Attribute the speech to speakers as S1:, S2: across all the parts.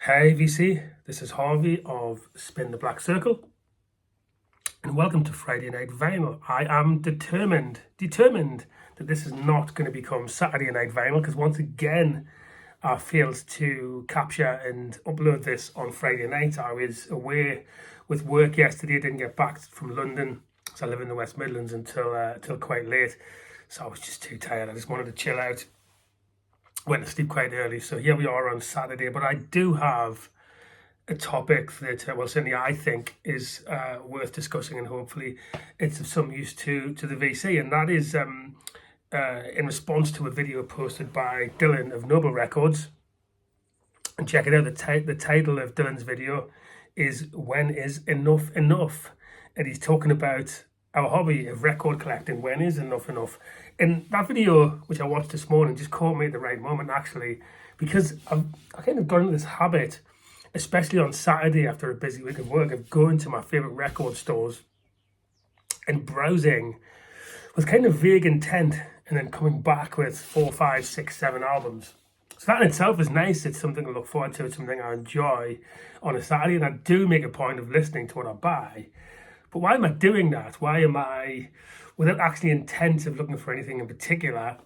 S1: Hey VC, this is Harvey of Spin the Black Circle, and welcome to Friday Night Vinyl. I am determined that this is not going to become Saturday Night Vinyl, because once again I failed to capture and upload this on Friday night. I was away with work yesterday, didn't get back from London, so I live in the West Midlands until quite late, so I was just too tired. I just wanted to chill out. Went to sleep quite early, so here we are on Saturday. But I do have a topic that, well, certainly I think is worth discussing, and hopefully it's of some use to the VC, and that is in response to a video posted by Dylan of Noble Records. And check it out, the title of Dylan's video is "When is Enough Enough?" And he's talking about our hobby of record collecting. When is enough enough? And that video, which I watched this morning, just caught me at the right moment, actually, because I kind of got into this habit, especially on Saturday after a busy week of work, of going to my favourite record stores and browsing with kind of vague intent, and then coming back with 4, 5, 6, 7 albums. So that in itself is nice. It's something to look forward to. It's something I enjoy on a Saturday, and I do make a point of listening to what I buy. But why am I doing that? Why am I, without actually intent of looking for anything in particular,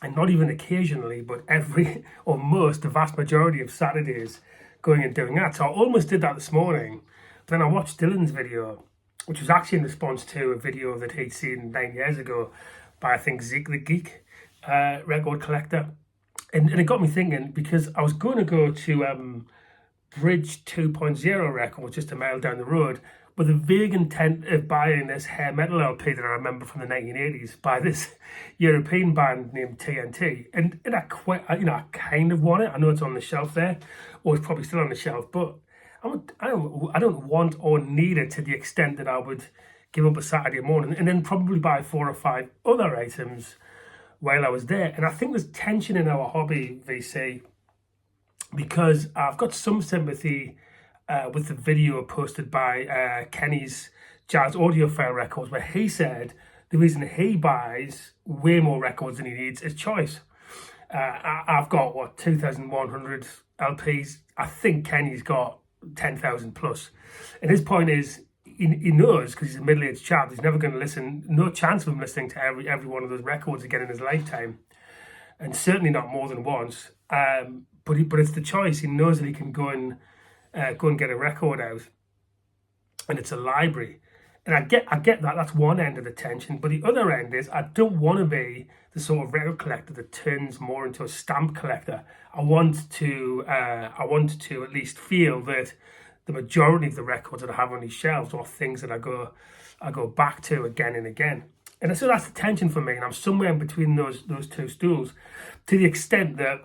S1: and not even occasionally, but every, or most, the vast majority of Saturdays, going and doing that? So I almost did that this morning, but then I watched Dylan's video, which was actually in response to a video that he'd seen 9 years ago by, I think, Zeke the Geek, record collector. And it got me thinking, because I was going to go to Bridge 2.0 Records, just a mile down the road, with a vague intent of buying this hair metal LP that I remember from the 1980s by this European band named TNT. And I kind of want it. I know it's on the shelf there, or it's probably still on the shelf, but I don't want or need it to the extent that I would give up a Saturday morning and then probably buy 4 or 5 other items while I was there. And I think there's tension in our hobby, VC, because I've got some sympathy with the video posted by Kenny's Jazz Audiophile Records, where he said the reason he buys way more records than he needs is choice. I've got, 2,100 LPs. I think Kenny's got 10,000 plus. And his point is, he knows, because he's a middle-aged chap, he's never going to listen, no chance of him listening to every one of those records again in his lifetime, and certainly not more than once. But it's the choice. He knows that he can go and get a record out, and it's a library. And I get that. That's one end of the tension. But the other end is, I don't want to be the sort of record collector that turns more into a stamp collector. I want to at least feel that the majority of the records that I have on these shelves are things that I go back to again and again. And so that's the tension for me. And I'm somewhere in between those two stools, to the extent that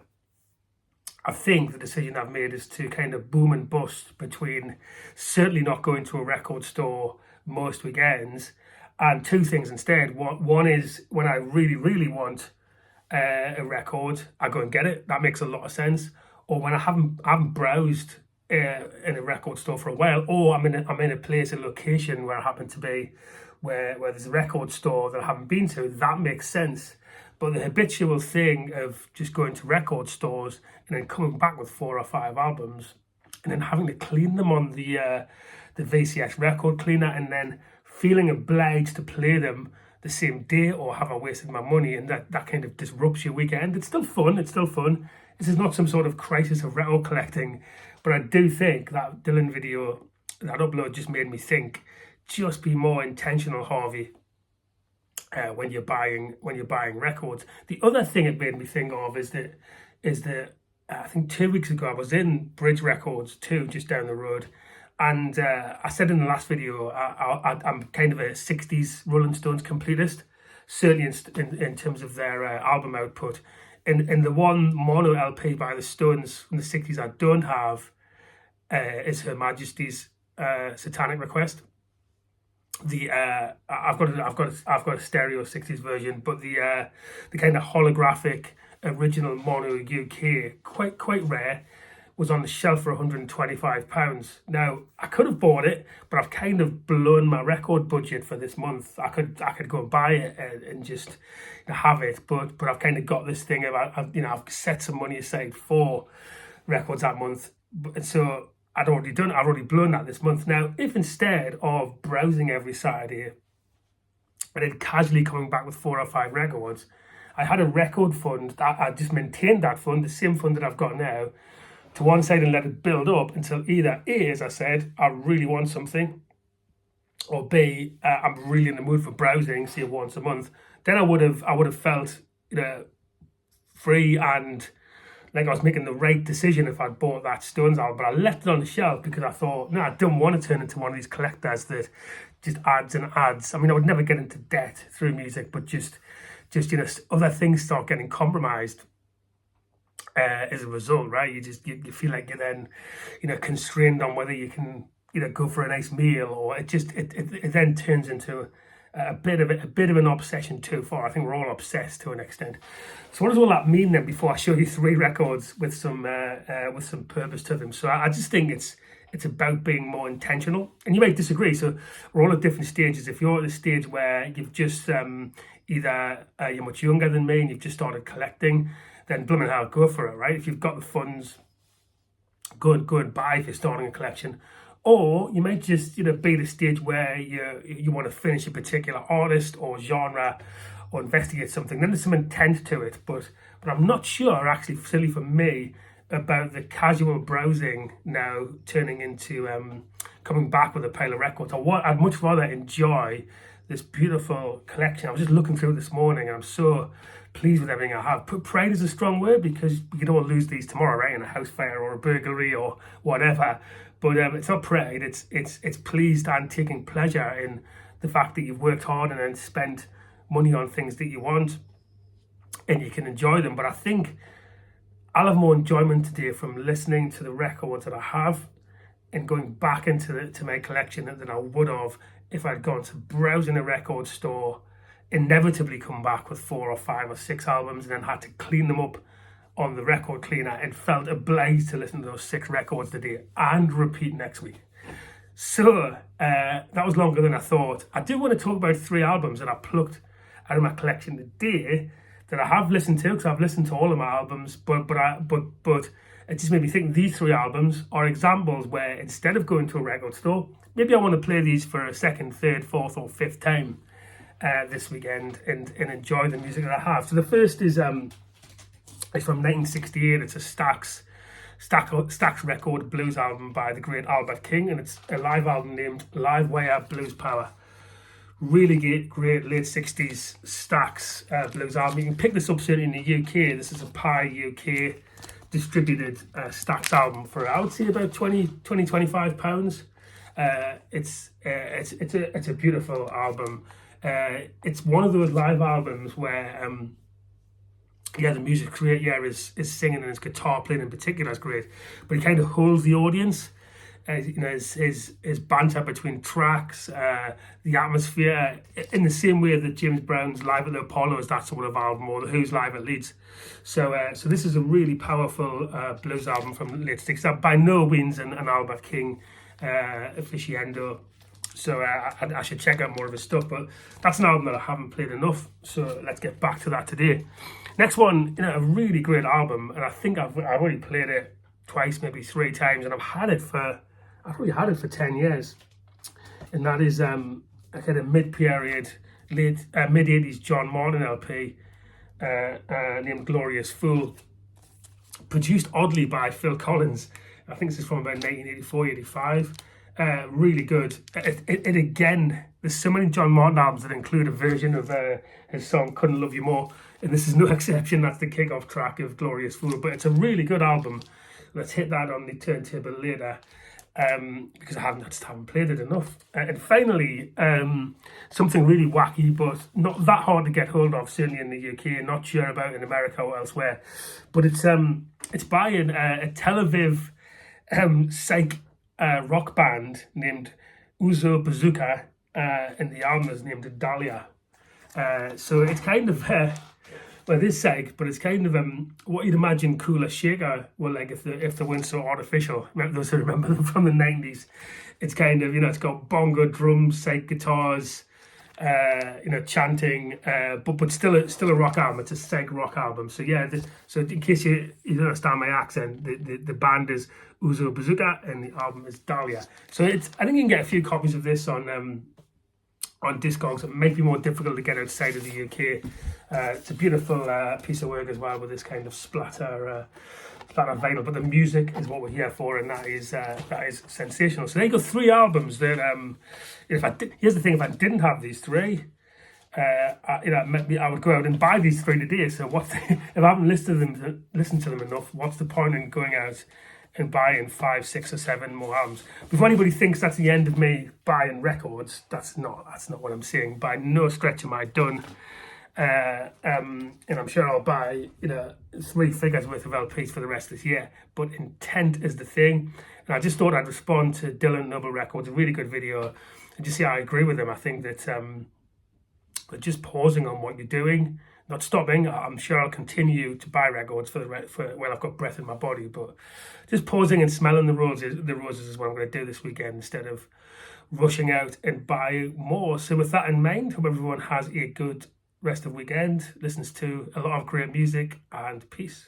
S1: I think the decision I've made is to kind of boom and bust between certainly not going to a record store most weekends, and 2 things instead. One is, when I really, really want a record, I go and get it. That makes a lot of sense. Or when I haven't browsed in a record store for a while, or I'm in a place, a location where I happen to be, where there's a record store that I haven't been to, that makes sense. But the habitual thing of just going to record stores and then coming back with 4 or 5 albums, and then having to clean them on the VCS record cleaner, and then feeling obliged to play them the same day, or have I wasted my money, and that kind of disrupts your weekend. It's still fun. This is not some sort of crisis of record collecting, but I do think that Dylan video, that upload, just made me think, just be more intentional, Harvey, when you're buying records. The other thing it made me think of is that I think 2 weeks ago I was in Bridge Records too, just down the road, and I said in the last video I'm kind of a 60s Rolling Stones completist, certainly in terms of their album output. And the one mono LP by the Stones from the 60s I don't have is Her Majesty's Satanic Request. I've got a stereo 60s version, but the kind of holographic original mono UK, quite rare, was on the shelf for £125. Now, I could have bought it, but I've kind of blown my record budget for this month. I could go and buy it and just have it, but I've kind of got this thing about, I've set some money aside for records that month. And so I've already blown that this month. Now, if instead of browsing every Saturday and then casually coming back with 4 or 5 records, I had a record fund, that I just maintained that fund, the same fund that I've got now, to one side and let it build up until either A, as I said, I really want something, or B, I'm really in the mood for browsing, say once a month. Then I would have felt, free and like I was making the right decision if I'd bought that Stones album. But I left it on the shelf because I thought, no, I don't want to turn into one of these collectors that just adds and adds. I mean, I would never get into debt through music, but just other things start getting compromised as a result, right? You feel like you're then, constrained on whether you can, go for a nice meal, or it then turns into a bit of an obsession too far. I think we're all obsessed to an extent. So what does all that mean then? Before I show you 3 records with some purpose to them, so I just think it's about being more intentional. And you might disagree. So we're all at different stages. If you're at the stage where you've just either you're much younger than me and you've just started collecting, then blooming hell, go for it, right? If you've got the funds, go and buy if you're starting a collection. Or you might just, be at a stage where you want to finish a particular artist or genre or investigate something. Then there's some intent to it, but I'm not sure, actually, certainly for me, about the casual browsing now turning into coming back with a pile of records. I'd much rather enjoy this beautiful collection. I was just looking through it this morning, and I'm so pleased with everything I have. Pride is a strong word because we could all lose these tomorrow, right? In a house fire or a burglary or whatever. But it's not pride. It's pleased and taking pleasure in the fact that you've worked hard and then spent money on things that you want, and you can enjoy them. But I think I'll have more enjoyment today from listening to the records that I have and going back into my collection than I would have if I'd gone to browse in a record store, inevitably come back with 4 or 5 or 6 albums, and then had to clean them up on the record cleaner and felt obliged to listen to those 6 records today and repeat next week. So that was longer than I thought. I do want to talk about 3 albums that I plucked out of my collection today that I have listened to, because I've listened to all of my albums, but it just made me think these 3 albums are examples where instead of going to a record store, maybe I want to play these for a 2nd, 3rd, 4th or 5th time this weekend and enjoy the music that I have. So the first is from 1968. It's a Stax record blues album by the great Albert King, and it's a live album named Live Wire Blues Power. Really great late 60s Stax blues album. You can pick this up certainly in the UK. This is a Pi UK distributed Stax album for, I would say, about 25 pounds. It's a beautiful album. It's one of those live albums where the music creator is singing, and his guitar playing in particular is great, but he kind of holds the audience. His banter between tracks, the atmosphere, in the same way that James Brown's Live at the Apollo is that sort of album, or the Who's Live at Leeds. So this is a really powerful blues album from the late 60s. By no means an Albert King aficionado, so I should check out more of his stuff, but that's an album that I haven't played enough, so let's get back to that today. Next one, a really great album, and I think I've already played it twice, maybe 3 times, and I've probably had it for 10 years, and that is a kind of mid-period, mid-80s John Martin LP named Glorious Fool, produced oddly by Phil Collins. I think this is from about 1984-85. Really good. It again, there's so many John Martin albums that include a version of his song Couldn't Love You More, and this is no exception. That's the kick-off track of Glorious Fool, but it's a really good album. Let's hit that on the turntable later, because I just haven't played it enough. And finally, something really wacky, but not that hard to get hold of, certainly in the UK, not sure about in America or elsewhere. But it's by a Tel Aviv psych rock band named Uzo Bazooka, and the album is named Dahlia. So it's kind of it is psych, but it's kind of what you'd imagine Cooler Shaker were like if they weren't so artificial. Those who remember them from the 90s. It's kind of, it's got bongo drums, psych guitars, chanting, but still a rock album. It's a seg rock album. So yeah, so in case you don't understand my accent, the band is Uzo Bazooka and the album is Dahlia. So I think you can get a few copies of this on Discogs. It may be more difficult to get outside of the UK. It's a beautiful piece of work as well, with this kind of splatter vinyl. But the music is what we're here for, and that is sensational. So there you go, 3 albums that here's the thing: if I didn't have these 3, I would go out and buy these 3 today. So if I haven't listened to them enough, what's the point in going out and buying 5, 6 or 7 more albums? Before anybody thinks that's the end of me buying records, that's not what I'm saying. By no stretch am I done. And I'm sure I'll buy 3 figures worth of LPs for the rest of this year. But intent is the thing. And I just thought I'd respond to Dylan Noble Records, a really good video, and just see I agree with them. I think that just pausing on what you're doing, not stopping. I'm sure I'll continue to buy records for while I've got breath in my body, but just pausing and smelling the roses is what I'm going to do this weekend, instead of rushing out and buy more. So with that in mind, hope everyone has a good rest of weekend, listens to a lot of great music, and peace.